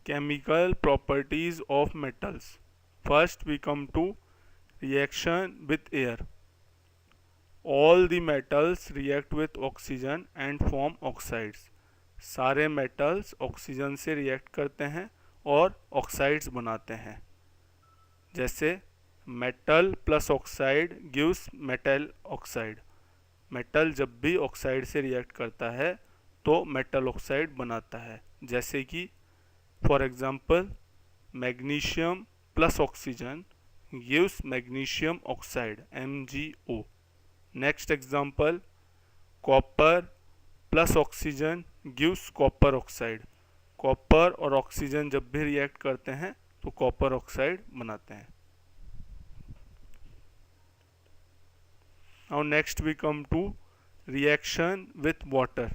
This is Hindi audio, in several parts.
Chemical properties of metals. First we come to reaction with air. All the metals react with oxygen and form oxides. सारे metals ऑक्सीजन से रिएक्ट करते हैं और ऑक्साइड्स बनाते हैं. जैसे metal plus oxide gives metal oxide. Metal जब भी ऑक्साइड से रिएक्ट करता है तो मेटल ऑक्साइड बनाता है. जैसे कि for example magnesium plus oxygen gives magnesium oxide MgO. Next example copper plus oxygen gives copper oxide. Copper और ऑक्सीजन जब भी रिएक्ट करते हैं तो कॉपर ऑक्साइड बनाते हैं. Now next we come to reaction with water.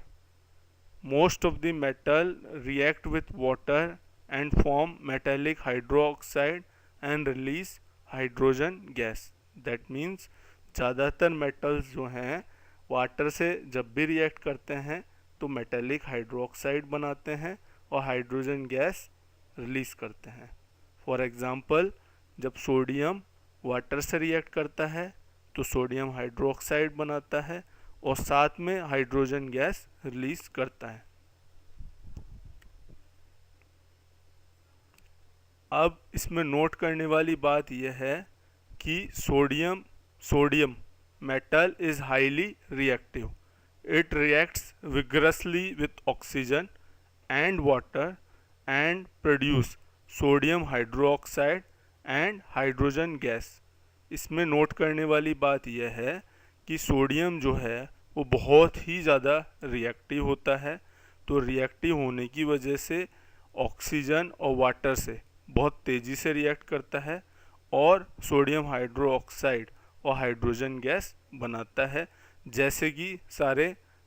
Most of the metal react with water and form metallic hydroxide and release hydrogen gas. That means ज़्यादातर metals जो हैं वाटर से जब भी रिएक्ट करते हैं तो मेटेलिक हाइड्रोक्साइड बनाते हैं और हाइड्रोजन गैस रिलीज करते हैं. फॉर एग्जांपल जब सोडियम वाटर से रिएक्ट करता है तो सोडियम हाइड्रोक्साइड बनाता है और साथ में हाइड्रोजन गैस रिलीज करता है. अब इसमें नोट करने वाली बात यह है कि sodium metal is highly reactive. It reacts vigorously with oxygen and water and produce sodium hydroxide and hydrogen gas. इसमें नोट करने वाली बात यह है कि सोडियम जो है वो बहुत ही ज़्यादा रिएक्टिव होता है. तो रिएक्टिव होने की वजह से ऑक्सीजन और वाटर से बहुत तेज़ी से रिएक्ट करता है और सोडियम हाइड्रोक्साइड और हाइड्रोजन गैस बनाता है जैसे कि सारे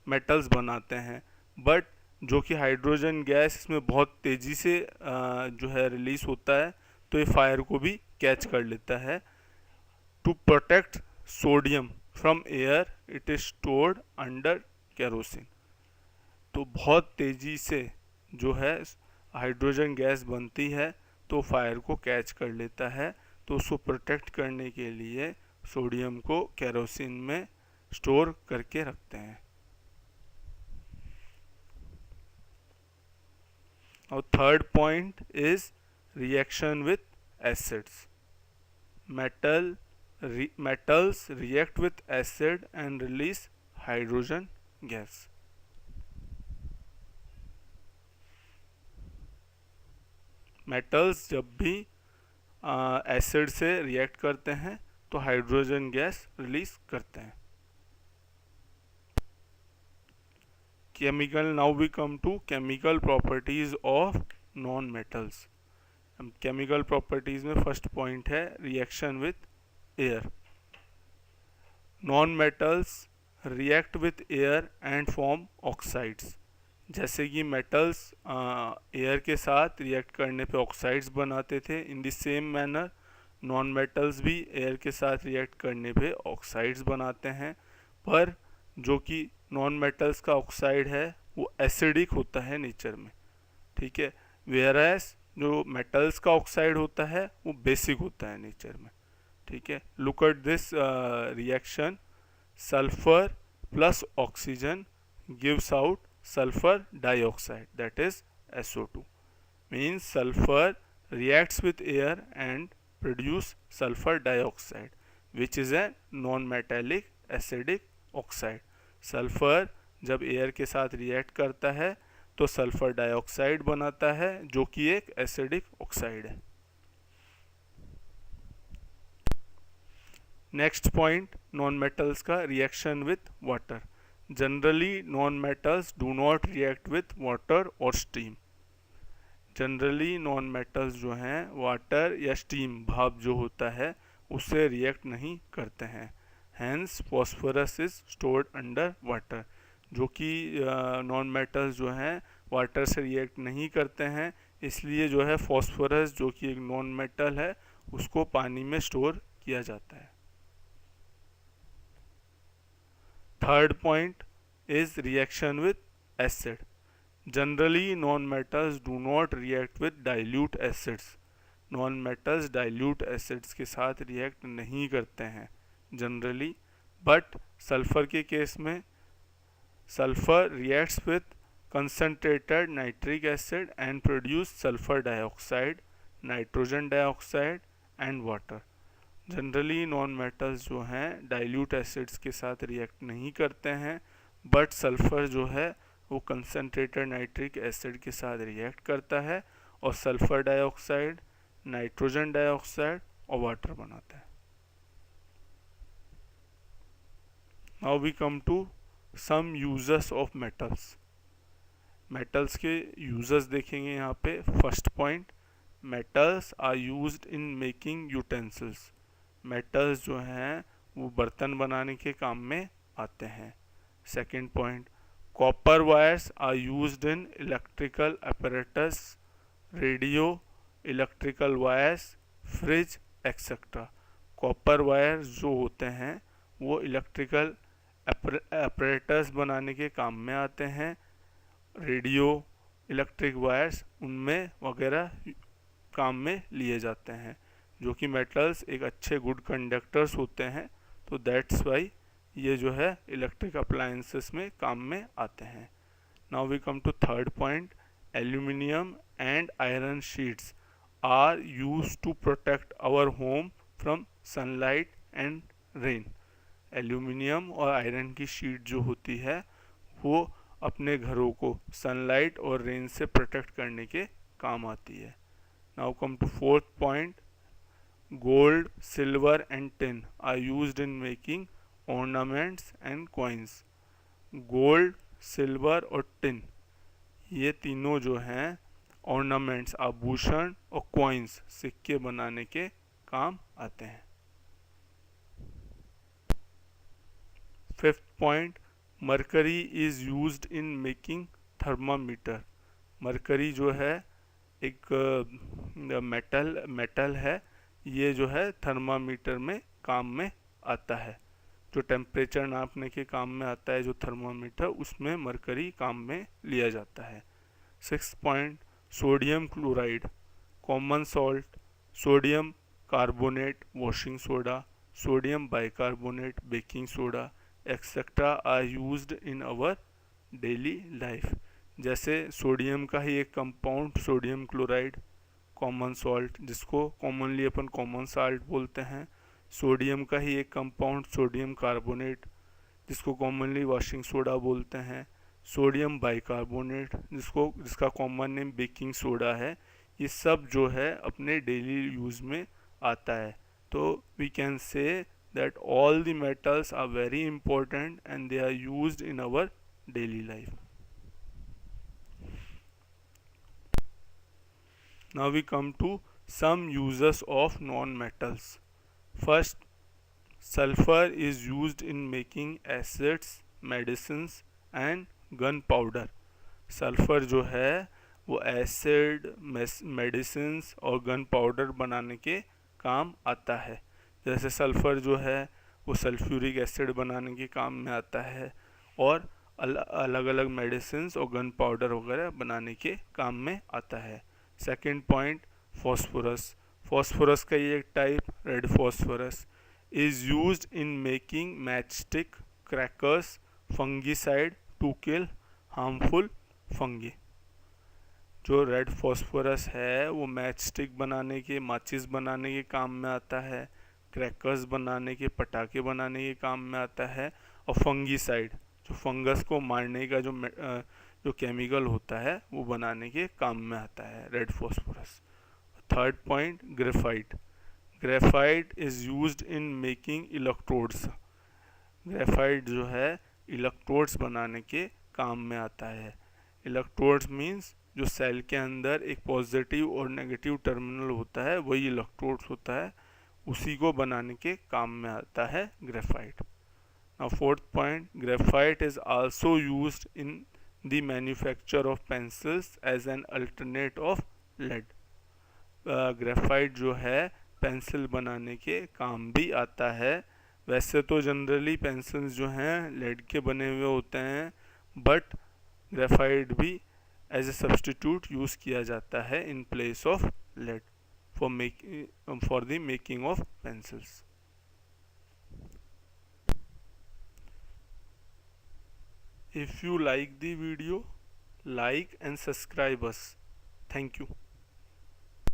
मेटल्स बनाते हैं. बट जो कि हाइड्रोजन गैस इसमें बहुत तेज़ी से जो है रिलीज होता है तो ये फायर को भी कैच कर लेता है. To protect sodium from air it is stored under kerosene. तो बहुत तेज़ी से जो है हाइड्रोजन गैस बनती है तो फायर को कैच कर लेता है. तो उसको प्रोटेक्ट करने के लिए सोडियम को केरोसिन में स्टोर करके रखते हैं. और third point is reaction with acids. metals react with acid and release hydrogen gas. metals जब भी एसिड से रिएक्ट करते हैं तो हाइड्रोजन गैस रिलीज करते हैं. Chemical. Now we come to chemical properties of non metals. Chemical properties में फर्स्ट पॉइंट है reaction with air. Non metals react with air and form oxides. जैसे कि मेटल्स एयर के साथ रिएक्ट करने पे ऑक्साइड्स बनाते थे, in the same manner non metals भी एयर के साथ रिएक्ट करने पे ऑक्साइड्स बनाते हैं. पर जो कि नॉन मेटल्स का ऑक्साइड है वो एसिडिक होता है नेचर में. ठीक है. वेयरएस जो मेटल्स का ऑक्साइड होता है वो बेसिक होता है नेचर में. ठीक है. Look at this reaction. Sulphur plus oxygen gives out sulfur dioxide, that is SO2. means sulfur reacts with air and produce sulfur dioxide which is a non-metallic acidic oxide. Sulphur जब एयर के साथ रिएक्ट करता है तो सल्फर डाइऑक्साइड बनाता है जो कि एक एसिडिक ऑक्साइड है. नेक्स्ट पॉइंट नॉन मेटल्स का reaction with water. Generally non-metals do not react with water or steam. Generally non-metals जो हैं वाटर या स्टीम भाप जो होता है उससे रिएक्ट नहीं करते हैं. Hence phosphorus is stored under water. जो कि non-metals जो हैं वाटर से रिएक्ट नहीं करते हैं इसलिए जो है फॉस्फोरस जो कि एक नॉन मेटल है उसको पानी में स्टोर किया जाता है. Third point is reaction with acid. Generally non metals do not react with dilute acids, non metals dilute acids के साथ रिएक्ट नहीं करते हैं जनरली, बट सल्फर के केस में sulphur reacts with concentrated nitric acid and produce sulfur dioxide, nitrogen dioxide and water. Generally non metals जो हैं डाइल्यूट एसिड्स के साथ रिएक्ट नहीं करते हैं, बट सल्फर जो है वो कंसनट्रेटेड नाइट्रिक एसिड के साथ रिएक्ट करता है और सल्फर डाइऑक्साइड, नाइट्रोजन डाइऑक्साइड और वाटर बनाता है. Now we come to some uses of metals. Metals के यूजेस देखेंगे यहाँ पे. First point, metals are used in making utensils. Metals जो हैं वो बर्तन बनाने के काम में आते हैं. Second point, copper wires are used in electrical apparatus, radio, electrical wires, fridge etcetera. Copper wires जो होते हैं वो इलेक्ट्रिकल अपैरेटस बनाने के काम में आते हैं. रेडियो, इलेक्ट्रिक वायर्स उनमें वगैरह काम में लिए जाते हैं, जो कि मेटल्स एक अच्छे गुड कंडक्टर्स होते हैं. तो दैट्स वाई ये जो है इलेक्ट्रिक अप्लायंसेस में काम में आते हैं. Now we come to third point, aluminium and iron sheets are used to protect our home from sunlight and rain. Aluminium और आयरन की शीट जो होती है वो अपने घरों को सनलाइट और रेन से प्रोटेक्ट करने के काम आती है. Now come to fourth point, gold, silver and tin are used in making ornaments and coins. Gold, silver और टिन ये तीनों जो हैं ऑर्नामेंट्स, आभूषण और कॉइन्स, सिक्के बनाने के काम आते हैं. Fifth point, mercury is used in making thermometer. Mercury जो है एक मेटल है, ये जो है थर्मामीटर में काम में आता है. जो टेम्परेचर नापने के काम में आता है जो थर्मामीटर, उसमें मरकरी काम में लिया जाता है. Sixth point, sodium chloride, common salt, sodium carbonate washing soda, sodium bicarbonate baking soda etcetera are used in our daily life. जैसे सोडियम का ही एक compound sodium chloride, common salt जिसको कॉमनली अपन कॉमन साल्ट बोलते हैं, सोडियम का ही एक कंपाउंड सोडियम कार्बोनेट जिसको कॉमनली वॉशिंग सोडा बोलते हैं, सोडियम बाइकार्बोनेट जिसका कॉमन नेम बेकिंग सोडा है. ये सब जो है अपने डेली यूज़ में आता है. तो we can say that all the metals are very important and they are used in our daily life. Now we come to some uses of non-metals. First, sulfur is used in making acids, medicines and gunpowder. Sulphur जो है वो एसिड, मेडिसिन्स और गन पाउडर बनाने के काम आता है. जैसे सल्फ़र जो है वो सल्फ्यूरिक एसिड बनाने के काम में आता है और अलग अलग मेडिसिन्स और गन पाउडर वगैरह बनाने के काम में आता है. Second point, phosphorus. फॉस्फोरस का ये एक type, red phosphorus, is used in making matchstick, crackers, fungicide to kill harmful fungi. जो रेड फॉस्फोरस है वो मैच स्टिक बनाने के, माचिस बनाने के काम में आता है, क्रैकर्स बनाने के, पटाखे बनाने के काम में आता है, और फंगीसाइड जो फंगस को मारने का जो केमिकल होता है वो बनाने के काम में आता है red phosphorus. Third point, graphite. Graphite is used in making electrodes. Graphite जो है इलेक्ट्रोड्स बनाने के काम में आता है. इलेक्ट्रोड्स मीन्स जो सेल के अंदर एक पॉजिटिव और नेगेटिव टर्मिनल होता है वही इलेक्ट्रोड्स होता है, उसी को बनाने के काम में आता है graphite. Now fourth point, graphite is also used in the manufacture of pencils as an alternate of lead. Graphite जो है पेंसिल बनाने के काम भी आता है. वैसे तो जनरली पेंसिल्स जो हैं लेड के बने हुए होते हैं, बट ग्रेफाइट भी एज ए सब्सटीट्यूट यूज़ किया जाता है in place of lead for the making of pencils. If you like the video, like and subscribe us. Thank you.